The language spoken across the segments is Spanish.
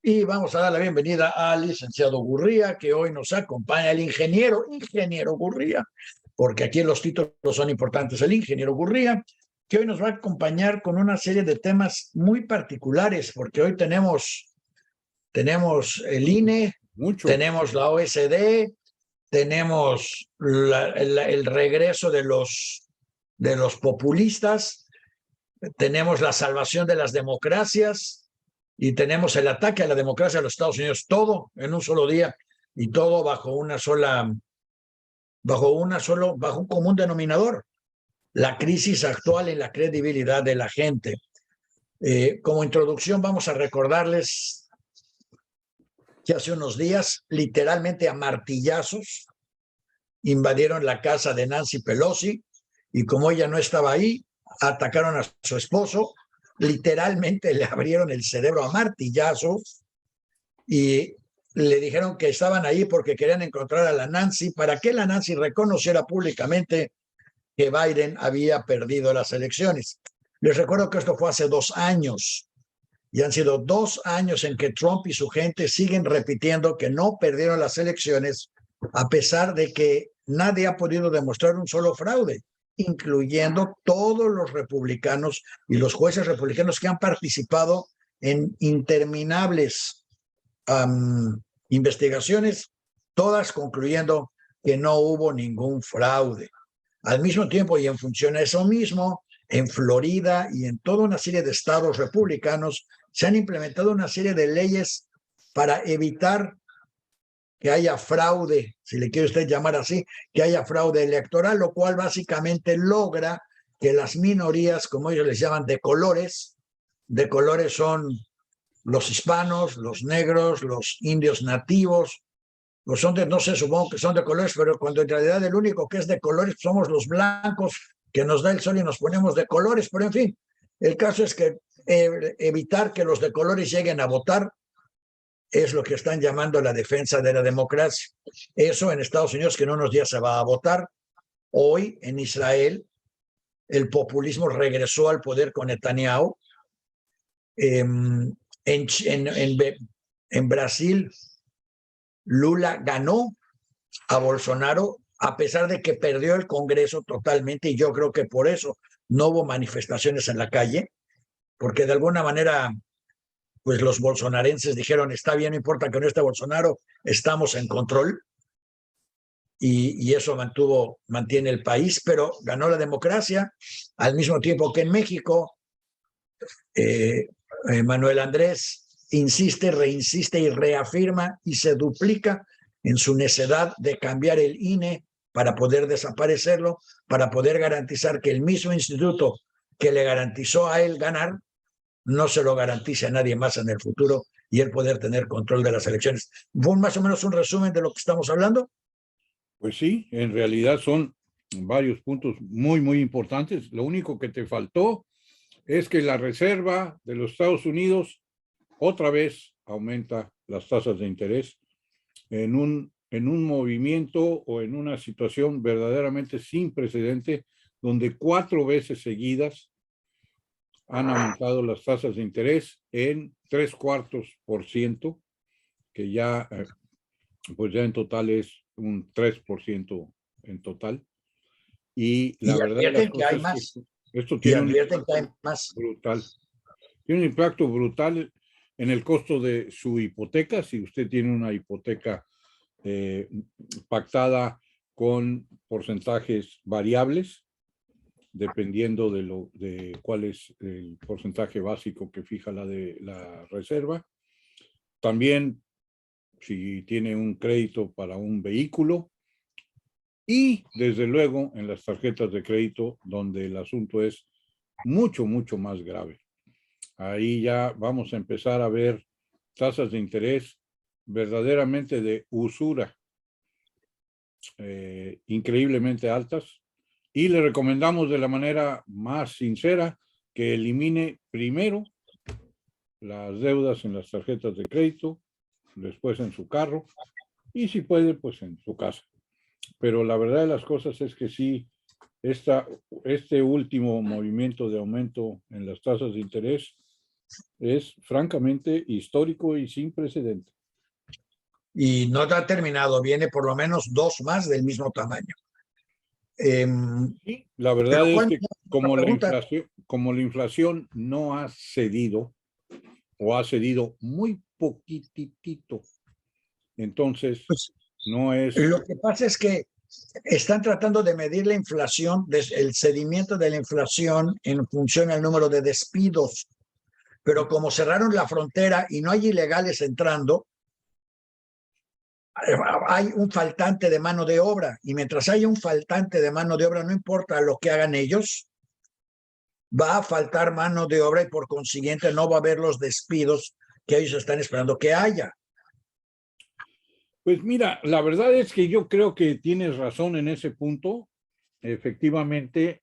Y vamos a dar la bienvenida al licenciado Gurría, que hoy nos acompaña, el ingeniero Gurría, porque aquí los títulos son importantes, el ingeniero Gurría, que hoy nos va a acompañar con una serie de temas muy particulares, porque hoy tenemos el INE, tenemos la OSD, tenemos el regreso de los populistas, tenemos la salvación de las democracias y tenemos el ataque a la democracia de los Estados Unidos, todo en un solo día y todo bajo un común denominador, la crisis actual en la credibilidad de la gente. Como introducción vamos a recordarles que hace unos días, literalmente a martillazos, invadieron la casa de Nancy Pelosi y como ella no estaba ahí, atacaron a su esposo, literalmente le abrieron el cerebro a martillazos y le dijeron que estaban ahí porque querían encontrar a la Nancy para que la Nancy reconociera públicamente que Biden había perdido las elecciones. Les recuerdo que esto fue hace 2 años y han sido 2 años en que Trump y su gente siguen repitiendo que no perdieron las elecciones a pesar de que nadie ha podido demostrar un solo fraude, incluyendo todos los republicanos y los jueces republicanos que han participado en interminables investigaciones, todas concluyendo que no hubo ningún fraude. Al mismo tiempo, y en función a eso mismo, en Florida y en toda una serie de estados republicanos se han implementado una serie de leyes para evitar que haya fraude, si le quiere usted llamar así, que haya fraude electoral, lo cual básicamente logra que las minorías, como ellos les llaman, de colores son los hispanos, los negros, los indios nativos, pues son de, no sé, supongo que son de colores, pero cuando en realidad el único que es de colores somos los blancos, que nos da el sol y nos ponemos de colores, pero en fin, el caso es que evitar que los de colores lleguen a votar es lo que están llamando la defensa de la democracia. Eso en Estados Unidos, que en unos días se va a votar. Hoy en Israel, el populismo regresó al poder con Netanyahu. En Brasil, Lula ganó a Bolsonaro a pesar de que perdió el Congreso totalmente, y yo creo que por eso no hubo manifestaciones en la calle, porque de alguna manera pues los bolsonarenses dijeron, está bien, no importa que no esté Bolsonaro, estamos en control, y eso mantiene el país, pero ganó la democracia, al mismo tiempo que en México, Manuel Andrés insiste, reinsiste y reafirma y se duplica en su necedad de cambiar el INE para poder desaparecerlo, para poder garantizar que el mismo instituto que le garantizó a él ganar, no se lo garantice a nadie más en el futuro y el poder tener control de las elecciones. ¿Fue más o menos un resumen de lo que estamos hablando? Pues sí, en realidad son varios puntos muy, muy importantes. Lo único que te faltó es que la Reserva de los Estados Unidos otra vez aumenta las tasas de interés en un movimiento o en una situación verdaderamente sin precedente, donde 4 veces seguidas han aumentado las tasas de interés en 3/4%, que ya, pues ya en total es un 3% en total. Y la verdad de las cosas es que esto tiene un impacto brutal. Tiene un impacto brutal en el costo de su hipoteca. Si usted tiene una hipoteca pactada con porcentajes variables, dependiendo de cuál es el porcentaje básico que fija la reserva. También si tiene un crédito para un vehículo, y desde luego en las tarjetas de crédito, donde el asunto es mucho, mucho más grave. Ahí ya vamos a empezar a ver tasas de interés verdaderamente de usura, increíblemente altas, y le recomendamos de la manera más sincera que elimine primero las deudas en las tarjetas de crédito, después en su carro, y si puede, pues en su casa. Pero la verdad de las cosas es que sí, este último movimiento de aumento en las tasas de interés Es francamente histórico y sin precedente. Y no ha terminado, viene por lo menos dos más del mismo tamaño. Sí, la verdad Pero es ¿cuál que es la pregunta? como la inflación no ha cedido o ha cedido muy poquitito, entonces Pues no es, lo que pasa es que están tratando de medir la inflación, el seguimiento de la inflación en función al número de despidos. Pero como cerraron la frontera y no hay ilegales entrando, hay un faltante de mano de obra. Y mientras haya un faltante de mano de obra, no importa lo que hagan ellos, va a faltar mano de obra y por consiguiente no va a haber los despidos que ellos están esperando que haya. pues mira, la verdad es que yo creo que tienes razón en ese punto. Efectivamente,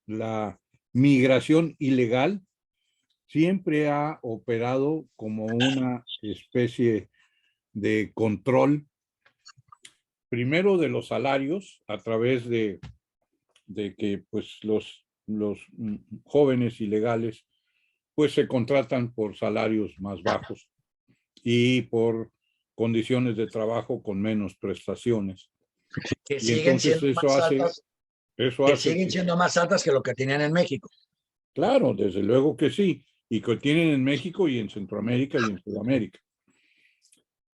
la migración ilegal siempre ha operado como una especie de control, primero de los salarios, a través de que pues los jóvenes ilegales pues se contratan por salarios más bajos y por condiciones de trabajo con menos prestaciones. Que Y siguen entonces siendo más altas, eso que hace siguen que, siendo más altas que lo que tenían en México. claro, desde luego que sí, y que tienen en México y en Centroamérica y en Sudamérica.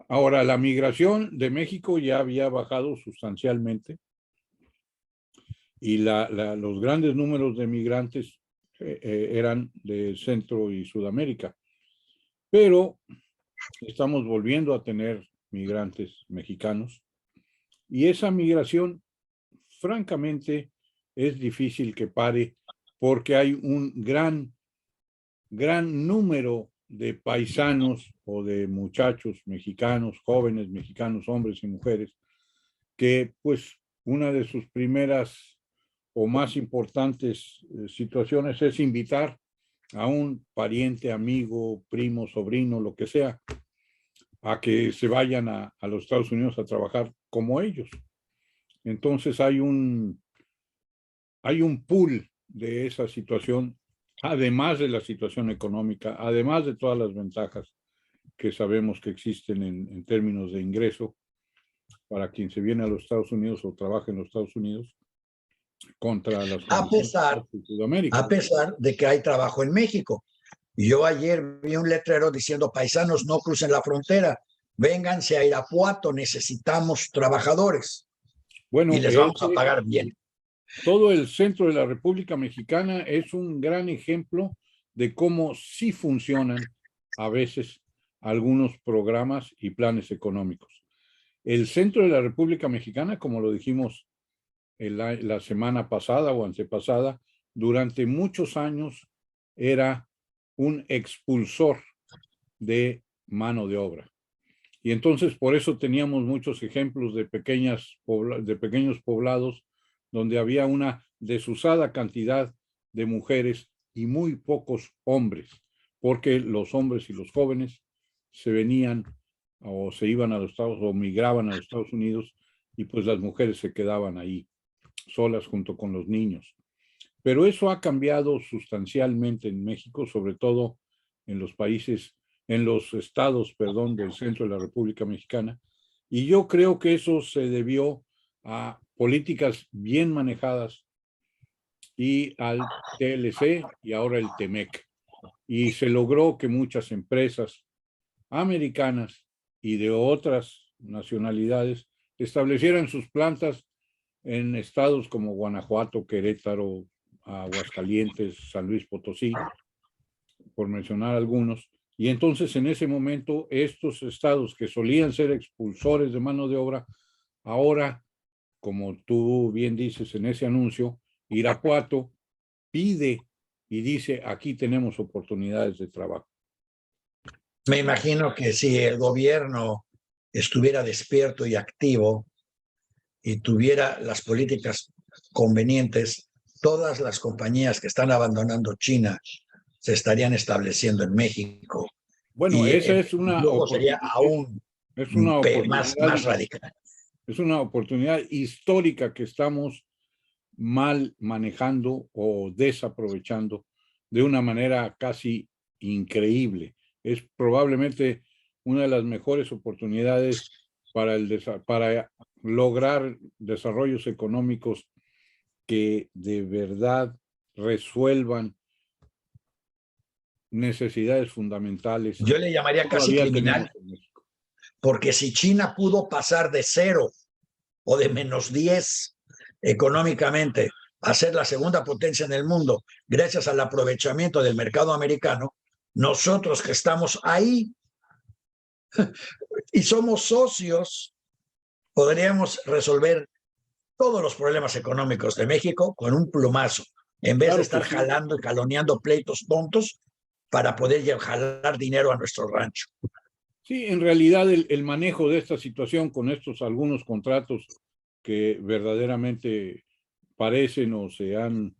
Ahora, la migración de México ya había bajado sustancialmente y los grandes números de migrantes eran de Centro y Sudamérica, pero estamos volviendo a tener migrantes mexicanos y esa migración, francamente, es difícil que pare porque hay un gran número de paisanos o de muchachos mexicanos, jóvenes mexicanos, hombres y mujeres, que pues una de sus primeras o más importantes situaciones es invitar a un pariente, amigo, primo, sobrino, lo que sea, a que se vayan a los Estados Unidos a trabajar como ellos. Entonces hay un pool de esa situación, además de la situación económica, además de todas las ventajas que sabemos que existen en términos de ingreso para quien se viene a los Estados Unidos o trabaja en los Estados Unidos contra las A condiciones pesar, de Sudamérica. a pesar de que hay trabajo en México. Yo ayer vi un letrero diciendo, paisanos, no crucen la frontera, vénganse a Irapuato, necesitamos trabajadores y Bueno, les vamos a pagar bien. todo el centro de la República Mexicana es un gran ejemplo de cómo sí funcionan a veces algunos programas y planes económicos. El centro de la República Mexicana, como lo dijimos la semana pasada o antepasada, durante muchos años era un expulsor de mano de obra. Y entonces por eso teníamos muchos ejemplos de pequeños poblados donde había una desusada cantidad de mujeres y muy pocos hombres, porque los hombres y los jóvenes se venían o se iban a los Estados o migraban a los Estados Unidos y pues las mujeres se quedaban ahí solas junto con los niños. Pero eso ha cambiado sustancialmente en México, sobre todo en los países, en los estados, perdón, del centro de la República Mexicana. Y yo creo que eso se debió a políticas bien manejadas y al TLC y ahora el TEMEC. Y se logró que muchas empresas americanas y de otras nacionalidades establecieran sus plantas en estados como Guanajuato, Querétaro, Aguascalientes, San Luis Potosí, por mencionar algunos. Y entonces en ese momento estos estados que solían ser expulsores de mano de obra, ahora, como tú bien dices en ese anuncio, Irapuato pide y dice, aquí tenemos oportunidades de trabajo. Me imagino que si el gobierno estuviera despierto y activo y tuviera las políticas convenientes, todas las compañías que están abandonando China se estarían estableciendo en México Bueno, y esa luego sería aún es una oportunidad, más radical. es una oportunidad histórica que estamos mal manejando o desaprovechando de una manera casi increíble. Es probablemente una de las mejores oportunidades para lograr desarrollos económicos que de verdad resuelvan necesidades fundamentales Yo le llamaría que casi todavía criminal, tenemos en México. porque si China pudo pasar de 0 o de -10 económicamente a ser la segunda potencia en el mundo gracias al aprovechamiento del mercado americano, nosotros que estamos ahí y somos socios, podríamos resolver todos los problemas económicos de México con un plumazo, en vez de Claro que estar sí. jalando y caloneando pleitos tontos para poder jalar dinero a nuestro rancho. Sí, en realidad el manejo de esta situación con estos algunos contratos que verdaderamente parecen o se han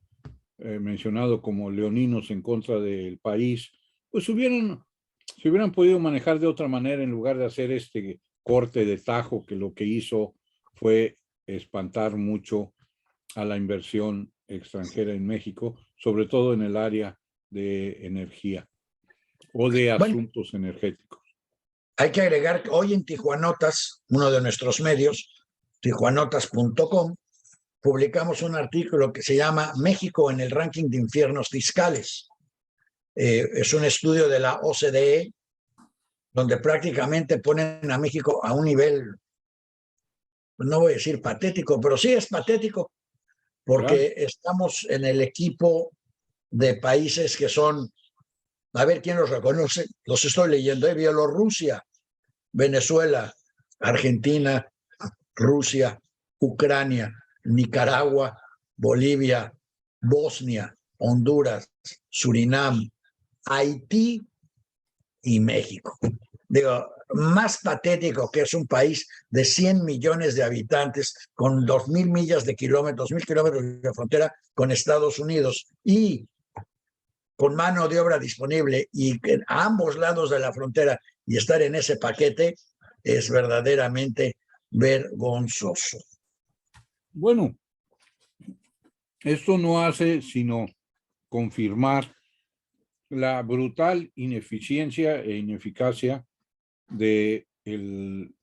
mencionado como leoninos en contra del país, pues se hubieran podido manejar de otra manera en lugar de hacer este corte de tajo que lo que hizo fue espantar mucho a la inversión extranjera en México, sobre todo en el área de energía o de Bueno, asuntos energéticos. hay que agregar que hoy en Tijuanotas, uno de nuestros medios, tijuanotas.com, publicamos un artículo que se llama México en el ranking de infiernos fiscales. Es un estudio de la OCDE donde prácticamente ponen a México a un nivel, no voy a decir patético, pero sí es patético Claro. porque estamos en el equipo de países que son, a ver quién los reconoce, los estoy leyendo, Bielorrusia, Venezuela, Argentina, Rusia, Ucrania, Nicaragua, Bolivia, Bosnia, Honduras, Surinam, Haití y México. Digo, más patético que es un país de 100 millones de habitantes con 2.000 millas de kilómetros, 2.000 kilómetros de frontera con Estados Unidos y con mano de obra disponible y a ambos lados de la frontera y estar en ese paquete es verdaderamente vergonzoso. Bueno, esto no hace sino confirmar la brutal ineficiencia e ineficacia de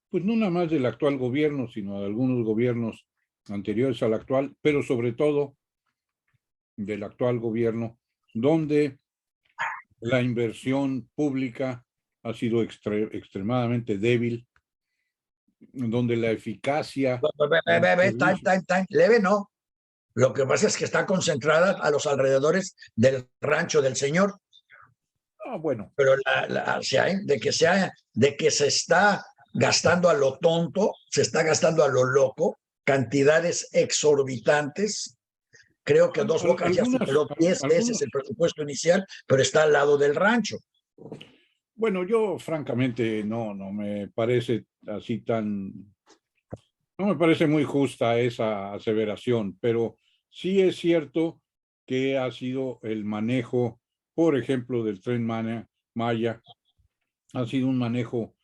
pues no nada más del actual gobierno, sino de algunos gobiernos anteriores al actual, pero sobre todo del actual gobierno, donde la inversión pública ha sido extremadamente débil, donde la eficacia de los servicios. Leve no. Lo que pasa es que está concentrada a los alrededores del rancho del señor. Bueno. Pero de que se está gastando a lo tonto, se está gastando a lo loco, cantidades exorbitantes. Creo que Dos Bocas ya superó 10 veces el presupuesto inicial, pero está al lado del rancho. Bueno, yo francamente no me parece así no me parece muy justa esa aseveración, pero sí es cierto que ha sido el manejo, por ejemplo, del Tren Maya, ha sido un manejo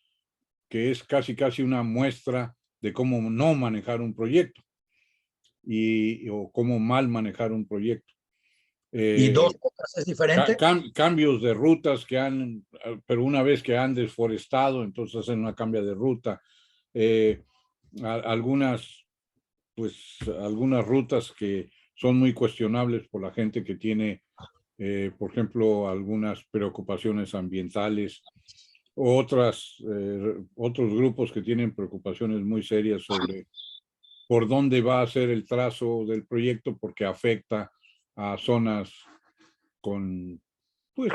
que es casi una muestra de cómo no manejar un proyecto o cómo mal manejar un proyecto. Y Dos Bocas es diferente. Cambios de rutas pero una vez que han desforestado, entonces hacen una cambio de ruta. Algunas rutas que son muy cuestionables por la gente que tiene, por ejemplo, algunas preocupaciones ambientales, otros grupos que tienen preocupaciones muy serias sobre por dónde va a ser el trazo del proyecto porque afecta a zonas con, pues,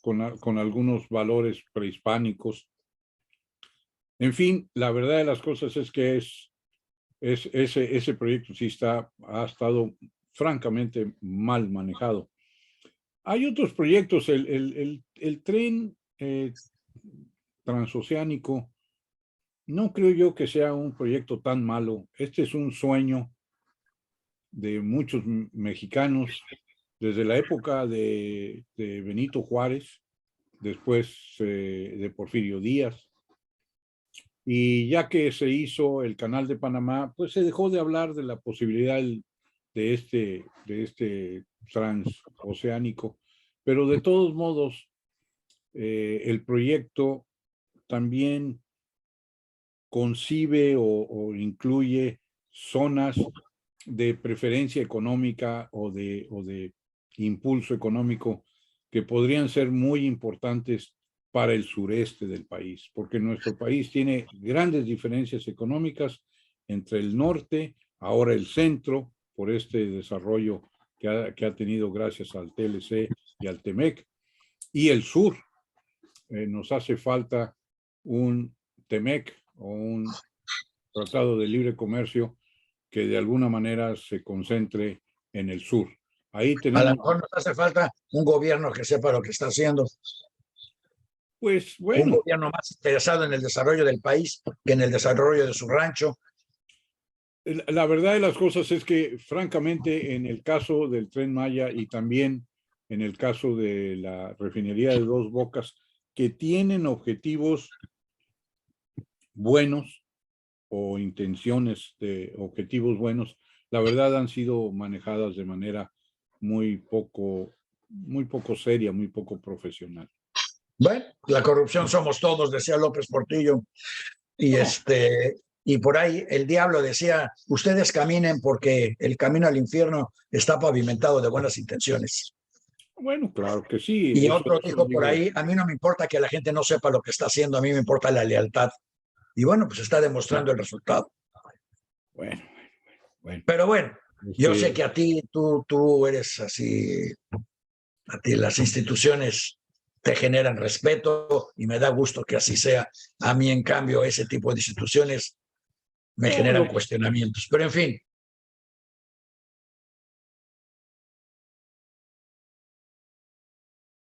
con algunos valores prehispánicos. En fin, la verdad de las cosas es que ese proyecto sí ha estado francamente mal manejado. Hay otros proyectos, el tren transoceánico, no creo yo que sea un proyecto tan malo. Este es un sueño de muchos mexicanos desde la época de Benito Juárez, después de Porfirio Díaz. Y ya que se hizo el Canal de Panamá, pues se dejó de hablar de la posibilidad de este transoceánico. Pero de todos modos, el proyecto también concibe o incluye zonas de preferencia económica o de impulso económico que podrían ser muy importantes para el sureste del país, porque nuestro país tiene grandes diferencias económicas entre el norte, ahora el centro, por este desarrollo que ha tenido gracias al TLC y al TEMEC, y el sur. Nos hace falta un TEMEC o un tratado de libre comercio que de alguna manera se concentre en el sur. Ahí A lo tenemos, mejor nos hace falta un gobierno que sepa lo que está haciendo, pues un bueno, gobierno más interesado en el desarrollo del país que en el desarrollo de su rancho. la verdad de las cosas es que francamente en el caso del Tren Maya y también en el caso de la refinería de Dos Bocas, que tienen objetivos buenos o intenciones de objetivos buenos, la verdad han sido manejadas de manera muy poco seria, muy poco profesional. Bueno, la corrupción somos todos, decía López Portillo. Y No, y por ahí el diablo decía, ustedes caminen porque el camino al infierno está pavimentado de buenas intenciones. bueno, claro que sí, Y eso otro dijo por digo, ahí, a mí no me importa que la gente no sepa lo que está haciendo, a mí me importa la lealtad. Y bueno, pues está demostrando el resultado. bueno, bueno, Pero bueno, yo sé este, que a ti, tú eres así, a ti las instituciones te generan respeto y me da gusto que así sea. A mí, en cambio, ese tipo de instituciones me no, generan cuestionamientos. Pero en fin,